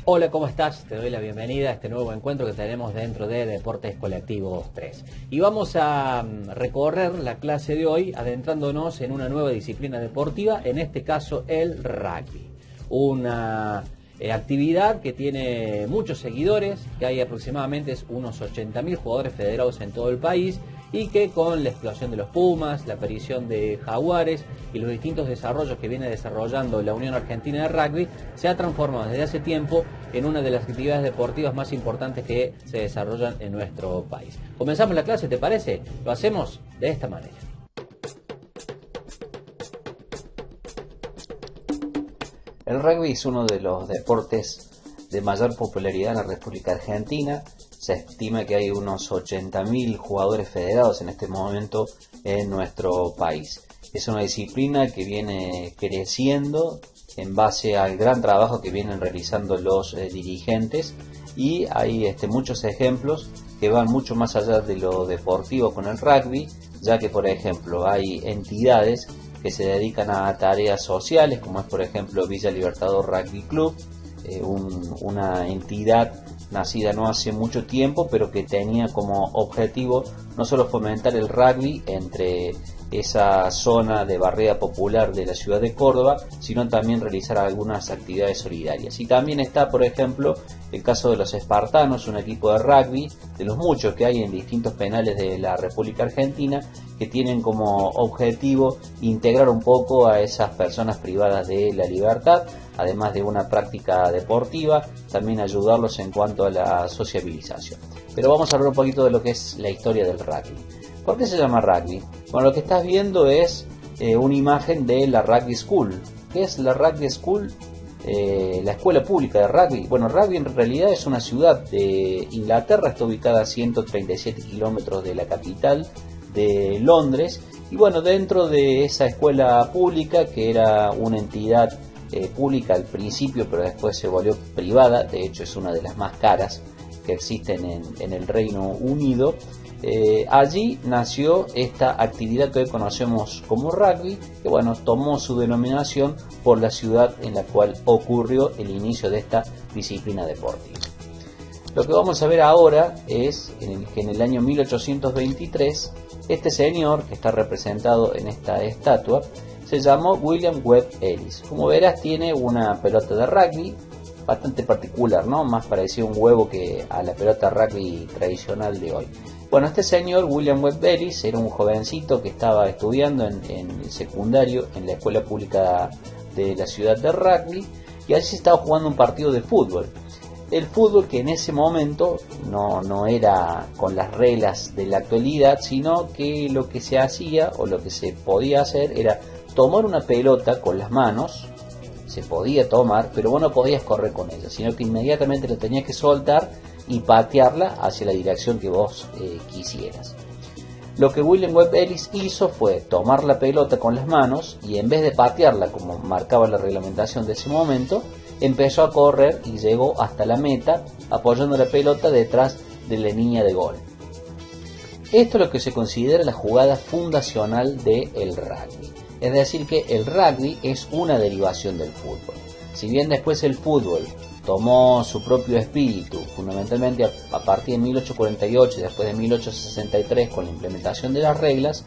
Hola, ¿cómo estás? Te doy la bienvenida a este nuevo encuentro que tenemos dentro de Deportes Colectivos 3. Y vamos a recorrer la clase de hoy adentrándonos en una nueva disciplina deportiva, en este caso el rugby. Una actividad que tiene muchos seguidores, que hay aproximadamente unos 80.000 jugadores federados en todo el país y que con la explosión de los Pumas, la aparición de Jaguares y los distintos desarrollos que viene desarrollando la Unión Argentina de Rugby, se ha transformado desde hace tiempo en una de las actividades deportivas más importantes que se desarrollan en nuestro país. Comenzamos la clase, ¿te parece? Lo hacemos de esta manera. El rugby es uno de los deportes de mayor popularidad en la República Argentina. Se estima que hay unos 80.000 jugadores federados en este momento en nuestro país. Es una disciplina que viene creciendo en base al gran trabajo que vienen realizando los dirigentes, y hay muchos ejemplos que van mucho más allá de lo deportivo con el rugby, ya que por ejemplo hay entidades que se dedican a tareas sociales, como es por ejemplo Villa Libertador Rugby Club, una entidad nacida no hace mucho tiempo, pero que tenía como objetivo no solo fomentar el rugby entre esa zona de barrera popular de la ciudad de Córdoba, sino también realizar algunas actividades solidarias. Y también está, por ejemplo, el caso de los Espartanos, un equipo de rugby, de los muchos que hay en distintos penales de la República Argentina, que tienen como objetivo integrar un poco a esas personas privadas de la libertad, además de una práctica deportiva, también ayudarlos en cuanto a la sociabilización. Pero vamos a hablar un poquito de lo que es la historia del rugby. ¿Por qué se llama rugby? Bueno, lo que estás viendo es una imagen de la Rugby School. ¿Qué es la Rugby School? La escuela pública de rugby. Bueno, Rugby en realidad es una ciudad de Inglaterra, está ubicada a 137 kilómetros de la capital de Londres. Y bueno, dentro de esa escuela pública, que era una entidad pública al principio, pero después se volvió privada, de hecho es una de las más caras que existen en el Reino Unido, allí nació esta actividad que hoy conocemos como rugby, que bueno, tomó su denominación por la ciudad en la cual ocurrió el inicio de esta disciplina deportiva. Lo que vamos a ver ahora es que en el año 1823 este señor, que está representado en esta estatua, se llamó William Webb Ellis. Como verás, tiene una pelota de rugby bastante particular, ¿no? Más parecido a un huevo que a la pelota rugby tradicional de hoy. Bueno, este señor William Webb Ellis era un jovencito que estaba estudiando en el secundario en la escuela pública de la ciudad de Rugby, y allí se estaba jugando un partido de fútbol. El fútbol que en ese momento no era con las reglas de la actualidad, sino que lo que se hacía o lo que se podía hacer era tomar una pelota con las manos. Se podía tomar, pero vos no podías correr con ella, sino que inmediatamente la tenías que soltar y patearla hacia la dirección que vos quisieras. Lo que William Webb Ellis hizo fue tomar la pelota con las manos y, en vez de patearla como marcaba la reglamentación de ese momento, empezó a correr y llegó hasta la meta apoyando la pelota detrás de la línea de gol. Esto es lo que se considera la jugada fundacional del rugby. Es decir, que el rugby es una derivación del fútbol. Si bien después el fútbol tomó su propio espíritu, fundamentalmente a partir de 1848 y después de 1863 con la implementación de las reglas,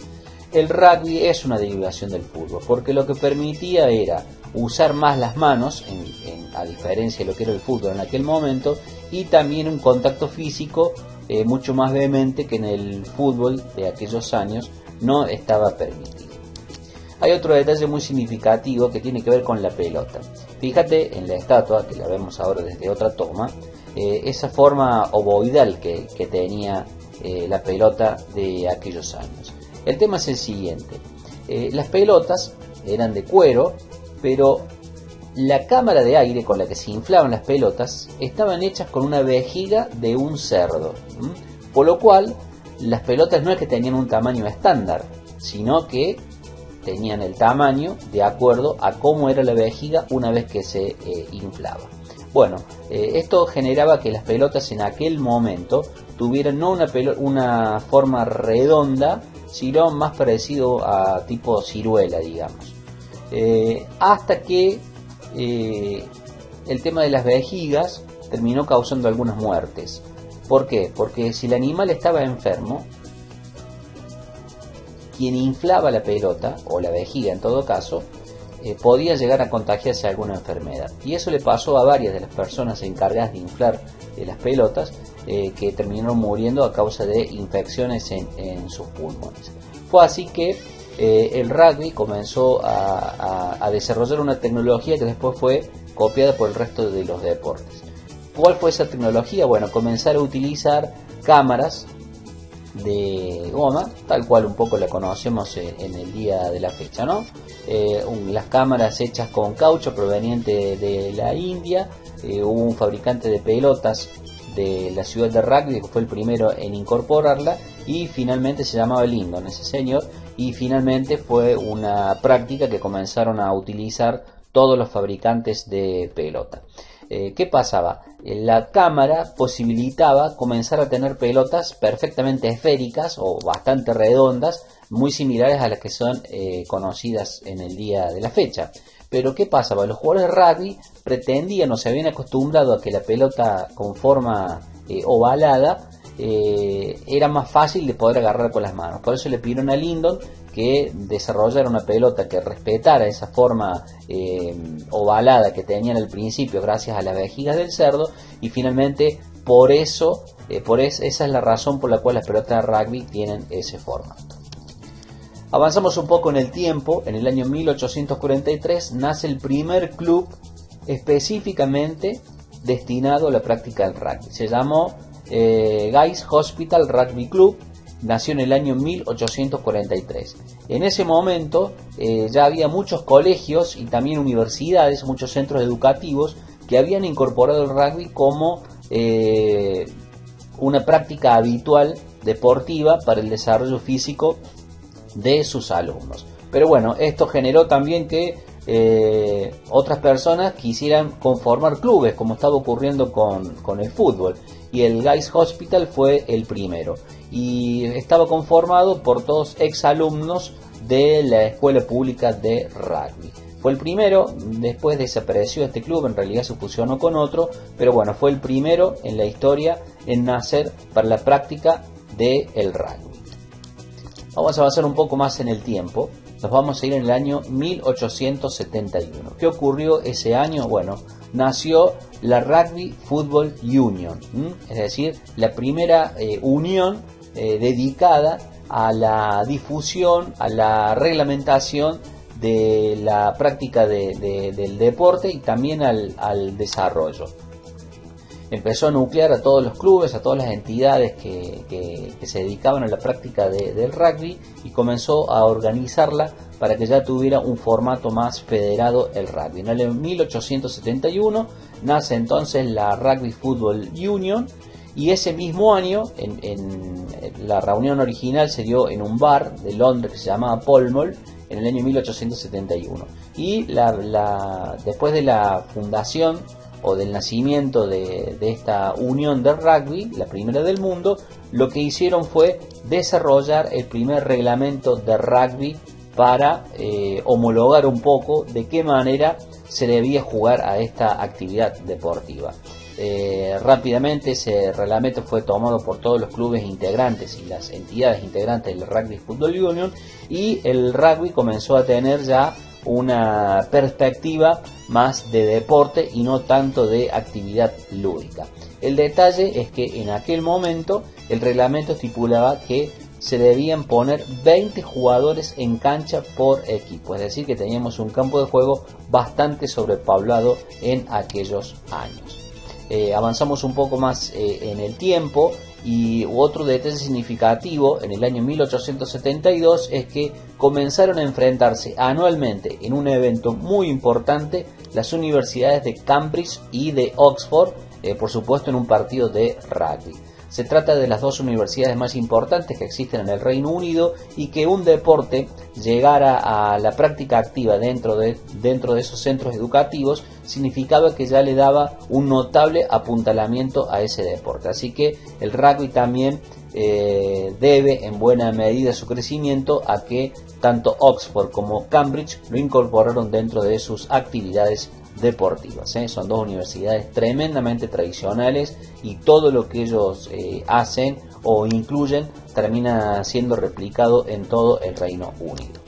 el rugby es una derivación del fútbol, porque lo que permitía era usar más las manos, a diferencia de lo que era el fútbol en aquel momento, y también un contacto físico mucho más vehemente que en el fútbol de aquellos años no estaba permitido. Hay otro detalle muy significativo que tiene que ver con la pelota. Fíjate en la estatua, que la vemos ahora desde otra toma, esa forma ovoidal que tenía la pelota de aquellos años. El tema es el siguiente. Las pelotas eran de cuero, pero la cámara de aire con la que se inflaban las pelotas estaban hechas con una vejiga de un cerdo. Por lo cual, las pelotas no es que tenían un tamaño estándar, sino que tenían el tamaño de acuerdo a cómo era la vejiga una vez que se inflaba. Bueno, esto generaba que las pelotas en aquel momento tuvieran no una forma redonda, sino más parecido a tipo ciruela, digamos. Hasta que el tema de las vejigas terminó causando algunas muertes. ¿Por qué? Porque si el animal estaba enfermo, quien inflaba la pelota, o la vejiga en todo caso, podía llegar a contagiarse alguna enfermedad. Y eso le pasó a varias de las personas encargadas de inflar las pelotas, que terminaron muriendo a causa de infecciones en sus pulmones. Fue así que el rugby comenzó a desarrollar una tecnología que después fue copiada por el resto de los deportes. ¿Cuál fue esa tecnología? Bueno, comenzar a utilizar cámaras de goma, tal cual un poco la conocemos en el día de la fecha, ¿no? Las cámaras hechas con caucho proveniente de la India. Hubo un fabricante de pelotas de la ciudad de Rugby que fue el primero en incorporarla, y finalmente se llamaba Lyndon ese señor, y finalmente fue una práctica que comenzaron a utilizar todos los fabricantes de pelota. ¿Qué pasaba? La cámara posibilitaba comenzar a tener pelotas perfectamente esféricas o bastante redondas, muy similares a las que son conocidas en el día de la fecha. Pero ¿qué pasaba? Los jugadores de rugby pretendían o se habían acostumbrado a que la pelota con forma ovalada era más fácil de poder agarrar con las manos. Por eso le pidieron a Lyndon que desarrollara una pelota que respetara esa forma ovalada que tenían al principio gracias a las vejigas del cerdo, y finalmente esa es la razón por la cual las pelotas de rugby tienen ese formato. Avanzamos un poco en el tiempo. En el año 1843 nace el primer club específicamente destinado a la práctica del rugby. Se llamó Guy's Hospital Rugby Club. Nació en el año 1843. En ese momento ya había muchos colegios y también universidades, muchos centros educativos que habían incorporado el rugby como una práctica habitual deportiva para el desarrollo físico de sus alumnos. Pero bueno, esto generó también que otras personas quisieran conformar clubes, como estaba ocurriendo con el fútbol, y el Guy's Hospital fue el primero, y estaba conformado por todos exalumnos de la escuela pública de rugby. Fue el primero, después desapareció este club, en realidad se fusionó con otro, pero bueno, fue el primero en la historia en nacer para la práctica del rugby. Vamos a avanzar un poco más en el tiempo. Nos vamos a ir en el año 1871. ¿Qué ocurrió ese año? Bueno, nació la Rugby Football Union, es decir, la primera unión dedicada a la difusión, a la reglamentación de la práctica del deporte y también al desarrollo. Empezó a nuclear a todos los clubes, a todas las entidades que se dedicaban a la práctica del rugby, y comenzó a organizarla para que ya tuviera un formato más federado el rugby. En el 1871 nace entonces la Rugby Football Union, y ese mismo año en la reunión original se dio en un bar de Londres que se llamaba Pall Mall en el año 1871. Y después de la fundación o del nacimiento de esta unión de rugby, la primera del mundo, lo que hicieron fue desarrollar el primer reglamento de rugby para homologar un poco de qué manera se debía jugar a esta actividad deportiva. Rápidamente ese reglamento fue tomado por todos los clubes integrantes y las entidades integrantes del Rugby Football Union, y el rugby comenzó a tener ya una perspectiva más de deporte y no tanto de actividad lúdica. El detalle es que en aquel momento el reglamento estipulaba que se debían poner 20 jugadores en cancha por equipo, es decir que teníamos un campo de juego bastante sobrepoblado en aquellos años. Avanzamos un poco más en el tiempo, y otro detalle significativo en el año 1872 es que comenzaron a enfrentarse anualmente en un evento muy importante las universidades de Cambridge y de Oxford, por supuesto en un partido de rugby. Se trata de las dos universidades más importantes que existen en el Reino Unido, y que un deporte llegara a la práctica activa dentro de esos centros educativos significaba que ya le daba un notable apuntalamiento a ese deporte. Así que el rugby también debe en buena medida su crecimiento a que tanto Oxford como Cambridge lo incorporaron dentro de sus actividades deportivas. Son dos universidades tremendamente tradicionales y todo lo que ellos hacen o incluyen termina siendo replicado en todo el Reino Unido.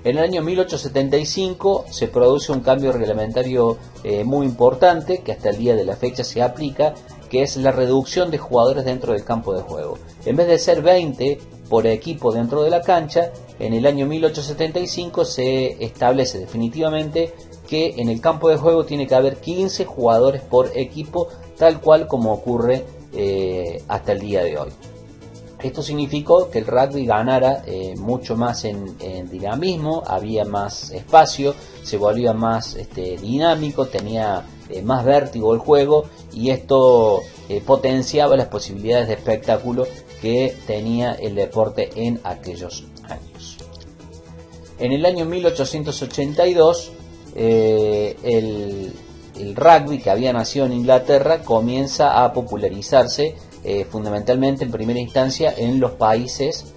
En el año 1875 se produce un cambio reglamentario muy importante que hasta el día de la fecha se aplica, que es la reducción de jugadores dentro del campo de juego. En vez de ser 20 por equipo dentro de la cancha, en el año 1875 se establece definitivamente que en el campo de juego tiene que haber 15 jugadores por equipo, tal cual como ocurre hasta el día de hoy. Esto significó que el rugby ganara mucho más en dinamismo, había más espacio, se volvía más dinámico, tenía más vértigo el juego, y esto potenciaba las posibilidades de espectáculo que tenía el deporte en aquellos años. En el año 1882 el rugby, que había nacido en Inglaterra, comienza a popularizarse fundamentalmente en primera instancia en los países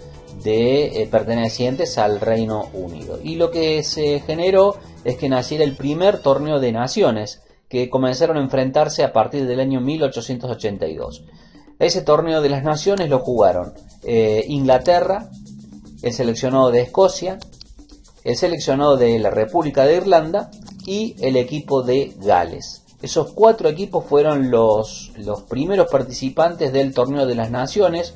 pertenecientes al Reino Unido, y lo que se generó es que naciera el primer torneo de naciones, que comenzaron a enfrentarse a partir del año 1882. Ese torneo de las naciones lo jugaron Inglaterra, el seleccionado de Escocia, el seleccionado de la República de Irlanda y el equipo de Gales. Esos 4 equipos fueron los primeros participantes del torneo de las naciones,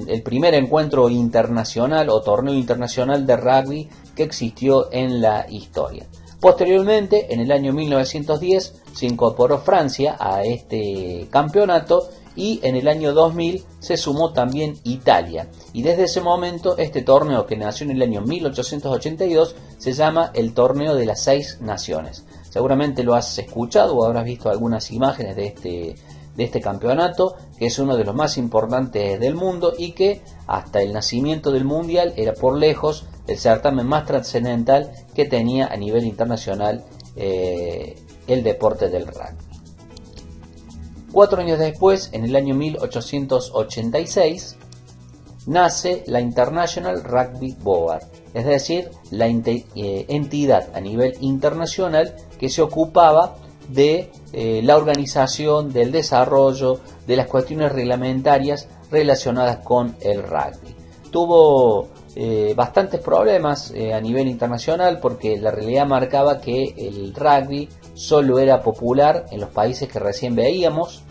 el primer encuentro internacional o torneo internacional de rugby que existió en la historia. Posteriormente, en el año 1910, se incorporó Francia a este campeonato, y en el año 2000 se sumó también Italia. Y desde ese momento, este torneo, que nació en el año 1882, se llama el Torneo de las 6 Naciones. Seguramente lo has escuchado o habrás visto algunas imágenes de este campeonato, que es uno de los más importantes del mundo y que hasta el nacimiento del Mundial era por lejos el certamen más trascendental que tenía a nivel internacional el deporte del rugby. 4 años después, en el año 1886, nace la International Rugby Board, es decir, la entidad a nivel internacional que se ocupaba de la organización, del desarrollo, de las cuestiones reglamentarias relacionadas con el rugby. Tuvo bastantes problemas a nivel internacional, porque la realidad marcaba que el rugby solo era popular en los países que recién veíamos,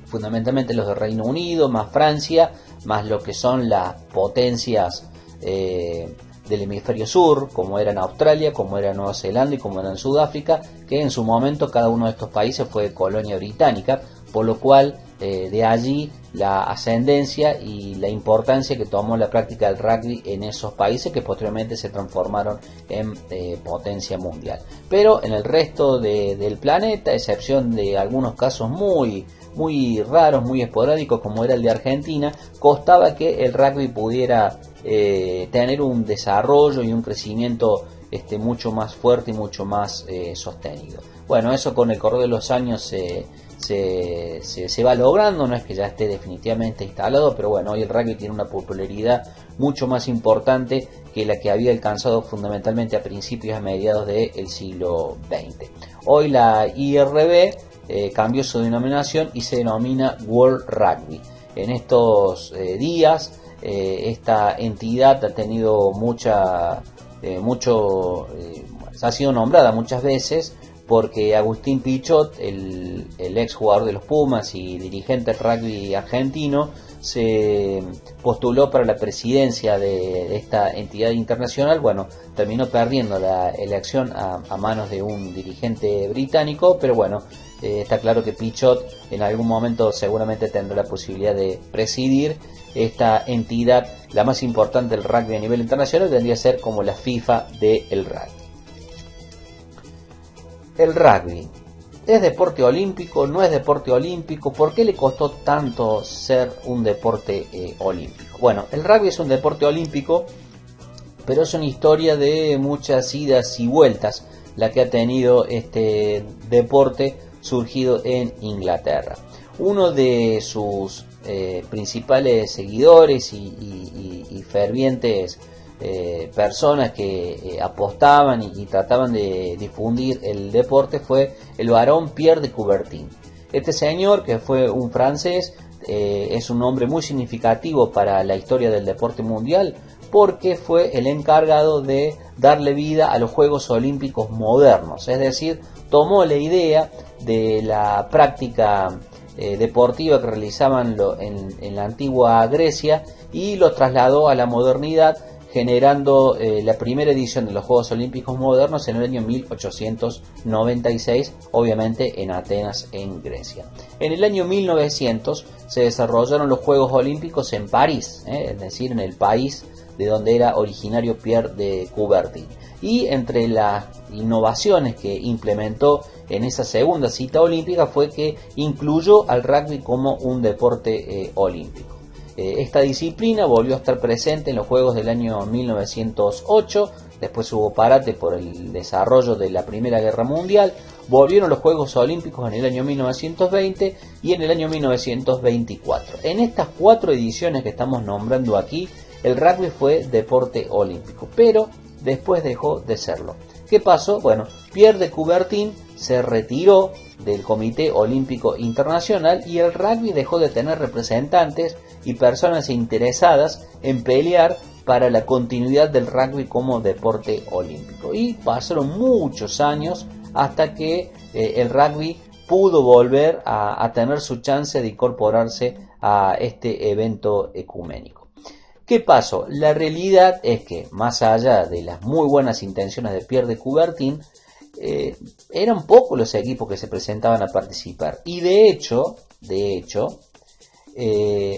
fundamentalmente los del Reino Unido, más Francia, más lo que son las potencias del hemisferio sur, como eran Australia, como era Nueva Zelanda y como eran Sudáfrica, que en su momento cada uno de estos países fue colonia británica, por lo cual de allí la ascendencia y la importancia que tomó la práctica del rugby en esos países, que posteriormente se transformaron en potencia mundial. Pero en el resto del planeta, a excepción de algunos casos muy raros, muy esporádicos, como era el de Argentina, costaba que el rugby pudiera tener un desarrollo y un crecimiento mucho más fuerte y mucho más sostenido. Bueno, eso con el correr de los años se va logrando, no es que ya esté definitivamente instalado, pero bueno, hoy el rugby tiene una popularidad mucho más importante que la que había alcanzado fundamentalmente a principios y a mediados del siglo XX. Hoy la IRB cambió su denominación y se denomina World Rugby. En estos días esta entidad ha tenido ha sido nombrada muchas veces, porque Agustín Pichot, el ex jugador de los Pumas y dirigente del rugby argentino, se postuló para la presidencia de esta entidad internacional. Bueno, terminó perdiendo la elección a manos de un dirigente británico, pero bueno, está claro que Pichot en algún momento seguramente tendrá la posibilidad de presidir esta entidad, la más importante del rugby a nivel internacional. Vendría a ser como la FIFA del rugby. El rugby, ¿es deporte olímpico? ¿No es deporte olímpico? ¿Por qué le costó tanto ser un deporte olímpico? Bueno, el rugby es un deporte olímpico, pero es una historia de muchas idas y vueltas la que ha tenido este deporte surgido en Inglaterra. Uno de sus principales seguidores y fervientes personas que apostaban y trataban de difundir el deporte fue el barón Pierre de Coubertin. Este señor, que fue un francés, es un nombre muy significativo para la historia del deporte mundial, porque fue el encargado de darle vida a los Juegos Olímpicos modernos, es decir, tomó la idea de la práctica deportiva que realizaban en la antigua Grecia y lo trasladó a la modernidad, generando la primera edición de los Juegos Olímpicos modernos en el año 1896, obviamente en Atenas, en Grecia. En el año 1900 se desarrollaron los Juegos Olímpicos en París, es decir, en el país de donde era originario Pierre de Coubertin. Y entre las innovaciones que implementó en esa segunda cita olímpica fue que incluyó al rugby como un deporte olímpico. Esta disciplina volvió a estar presente en los Juegos del año 1908, después hubo parate por el desarrollo de la Primera Guerra Mundial, volvieron los Juegos Olímpicos en el año 1920 y en el año 1924. En estas 4 ediciones que estamos nombrando aquí, el rugby fue deporte olímpico, pero después dejó de serlo. ¿Qué pasó? Bueno, Pierre de Coubertin se retiró del Comité Olímpico Internacional y el rugby dejó de tener representantes y personas interesadas en pelear para la continuidad del rugby como deporte olímpico. Y pasaron muchos años hasta que el rugby pudo volver a tener su chance de incorporarse a este evento ecuménico. ¿Qué pasó? La realidad es que, más allá de las muy buenas intenciones de Pierre de Coubertin, eran pocos los equipos que se presentaban a participar. Y de hecho,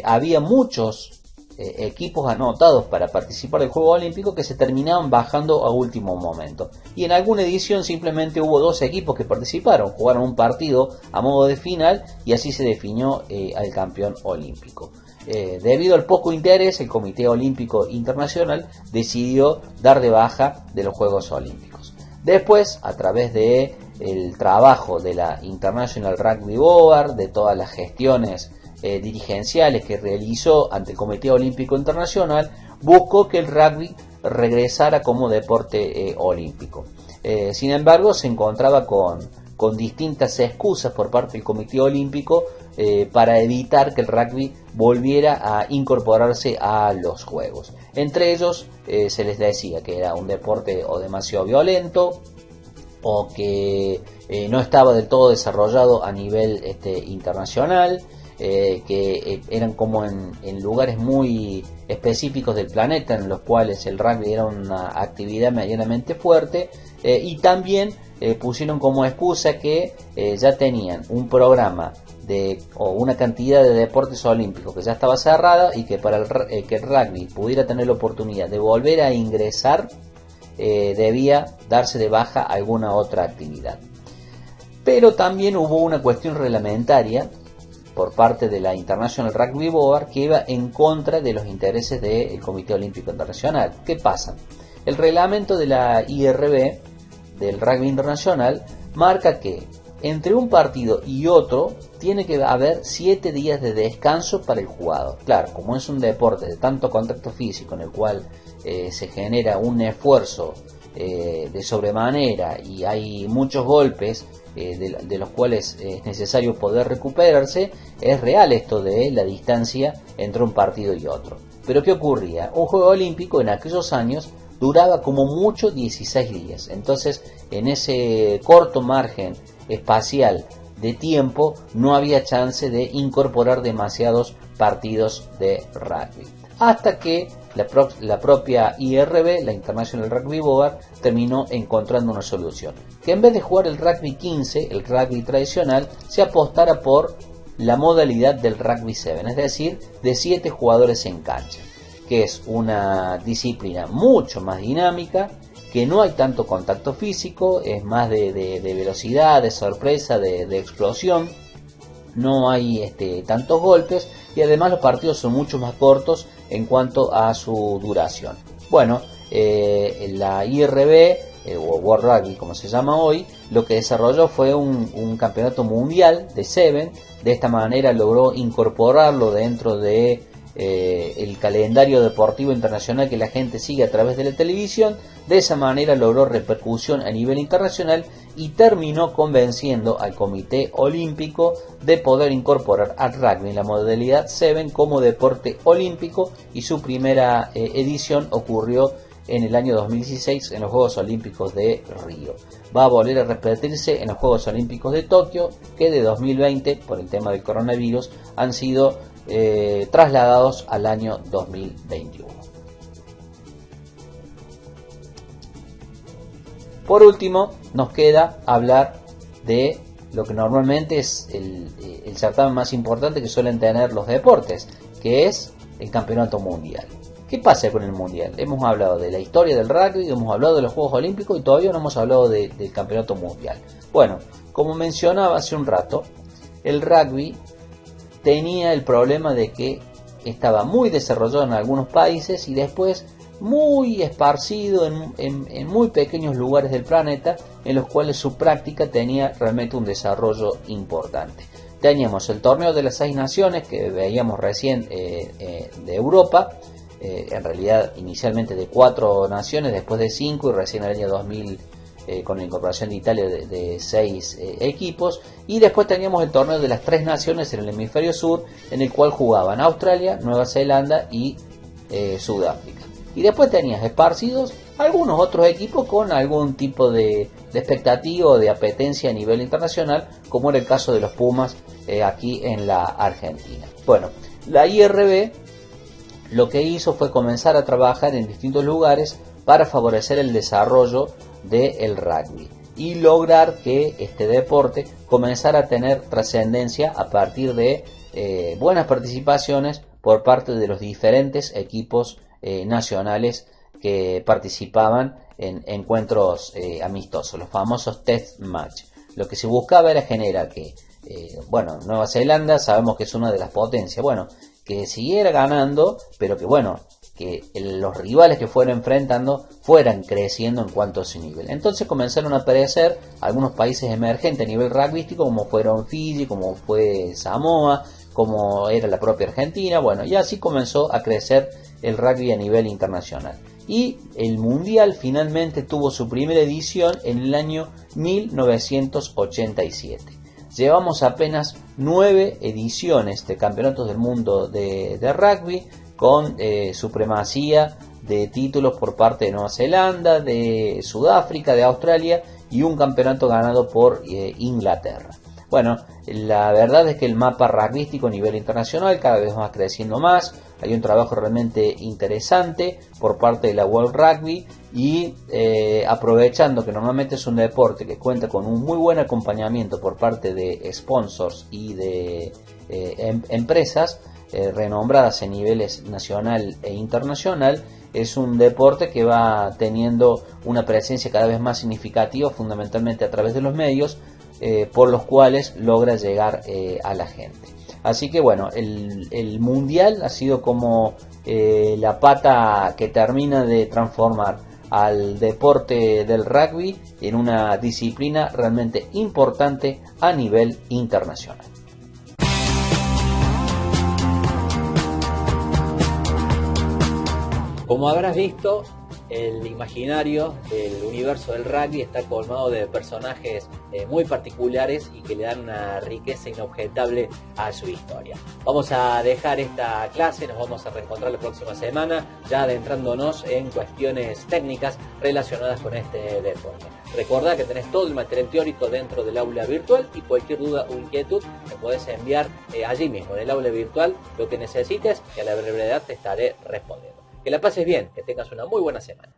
había muchos equipos anotados para participar del Juego Olímpico que se terminaban bajando a último momento. Y en alguna edición simplemente hubo 2 equipos que participaron, jugaron un partido a modo de final y así se definió al campeón olímpico. Debido al poco interés, el Comité Olímpico Internacional decidió dar de baja de los Juegos Olímpicos. Después, a través de el trabajo de la International Rugby Board, de todas las gestiones dirigenciales que realizó ante el Comité Olímpico Internacional, buscó que el rugby regresara como deporte olímpico. Sin embargo, se encontraba con distintas excusas por parte del Comité Olímpico para evitar que el rugby volviera a incorporarse a los Juegos. Entre ellos se les decía que era un deporte o demasiado violento o que no estaba del todo desarrollado a nivel internacional, que eran como en lugares muy específicos del planeta en los cuales el rugby era una actividad medianamente fuerte, y también pusieron como excusa que ya tenían un programa o una cantidad de deportes olímpicos que ya estaba cerrada y que para que el rugby pudiera tener la oportunidad de volver a ingresar, debía darse de baja alguna otra actividad. Pero también hubo una cuestión reglamentaria por parte de la International Rugby Board que iba en contra de los intereses del Comité Olímpico Internacional. ¿Qué pasa? El reglamento de la IRB, del rugby internacional, marca que entre un partido y otro tiene que haber 7 días de descanso para el jugador. Claro, como es un deporte de tanto contacto físico en el cual se genera un esfuerzo de sobremanera y hay muchos golpes de los cuales es necesario poder recuperarse, es real esto de la distancia entre un partido y otro. Pero ¿qué ocurría? Un juego olímpico en aquellos años duraba como mucho 16 días. Entonces, en ese corto margen espacial de tiempo no había chance de incorporar demasiados partidos de rugby. Hasta que la propia IRB, la International Rugby Board, terminó encontrando una solución. Que en vez de jugar el rugby 15, el rugby tradicional, se apostara por la modalidad del rugby 7, es decir, de 7 jugadores en cancha, que es una disciplina mucho más dinámica, que no hay tanto contacto físico, es más de velocidad, de sorpresa, de explosión, no hay tantos golpes y además los partidos son mucho más cortos en cuanto a su duración. Bueno, la IRB, o World Rugby como se llama hoy, lo que desarrolló fue un campeonato mundial de 7, de esta manera logró incorporarlo dentro de el calendario deportivo internacional que la gente sigue a través de la televisión. De esa manera logró repercusión a nivel internacional y terminó convenciendo al Comité Olímpico de poder incorporar al rugby en la modalidad 7 como deporte olímpico, y su primera edición ocurrió en el año 2016 en los Juegos Olímpicos de Río. Va a volver a repetirse en los Juegos Olímpicos de Tokio, que de 2020 por el tema del coronavirus han sido trasladados al año 2021. Por último, nos queda hablar de lo que normalmente es el certamen más importante que suelen tener los deportes, que es el Campeonato Mundial. ¿Qué pasa con el Mundial? Hemos hablado de la historia del rugby, hemos hablado de los Juegos Olímpicos y todavía no hemos hablado del Campeonato Mundial. Bueno, como mencionaba hace un rato, el rugby tenía el problema de que estaba muy desarrollado en algunos países y después muy esparcido en muy pequeños lugares del planeta, en los cuales su práctica tenía realmente un desarrollo importante. Teníamos el torneo de las 6 naciones que veíamos recién de Europa, en realidad inicialmente de 4 naciones, después de 5 y recién en el año 2000 con la incorporación de Italia de 6 equipos, y después teníamos el torneo de las 3 naciones en el hemisferio sur, en el cual jugaban Australia, Nueva Zelanda y Sudáfrica. Y después tenías esparcidos algunos otros equipos con algún tipo de expectativa o de apetencia a nivel internacional, como era el caso de los Pumas aquí en la Argentina. Bueno, la IRB lo que hizo fue comenzar a trabajar en distintos lugares para favorecer el desarrollo del rugby y lograr que este deporte comenzara a tener trascendencia a partir de buenas participaciones por parte de los diferentes equipos nacionales que participaban en encuentros amistosos, los famosos test match. Lo que se buscaba era generar que, Nueva Zelanda sabemos que es una de las potencias, que siguiera ganando, pero que los rivales que fueran enfrentando fueran creciendo en cuanto a su nivel. Entonces comenzaron a aparecer algunos países emergentes a nivel rugbyístico, como fueron Fiji, como fue Samoa, como era la propia Argentina, y así comenzó a crecer el rugby a nivel internacional. Y el Mundial finalmente tuvo su primera edición en el año 1987. Llevamos apenas 9 ediciones de campeonatos del mundo de rugby, con supremacía de títulos por parte de Nueva Zelanda, de Sudáfrica, de Australia y un campeonato ganado por Inglaterra. La verdad es que el mapa rugbyístico a nivel internacional cada vez va creciendo más. Hay un trabajo realmente interesante por parte de la World Rugby y aprovechando que normalmente es un deporte que cuenta con un muy buen acompañamiento por parte de sponsors y de empresas renombradas en niveles nacional e internacional, es un deporte que va teniendo una presencia cada vez más significativa, fundamentalmente a través de los medios, por los cuales logra llegar a la gente. Así que el Mundial ha sido como la pata que termina de transformar al deporte del rugby en una disciplina realmente importante a nivel internacional. Como habrás visto, el imaginario del universo del rugby está colmado de personajes muy particulares y que le dan una riqueza inobjetable a su historia. Vamos a dejar esta clase, nos vamos a reencontrar la próxima semana, ya adentrándonos en cuestiones técnicas relacionadas con este deporte. Recordá que tenés todo el material teórico dentro del aula virtual y cualquier duda o inquietud me podés enviar allí mismo, en el aula virtual, lo que necesites y a la brevedad te estaré respondiendo. Que la pases bien, que tengas una muy buena semana.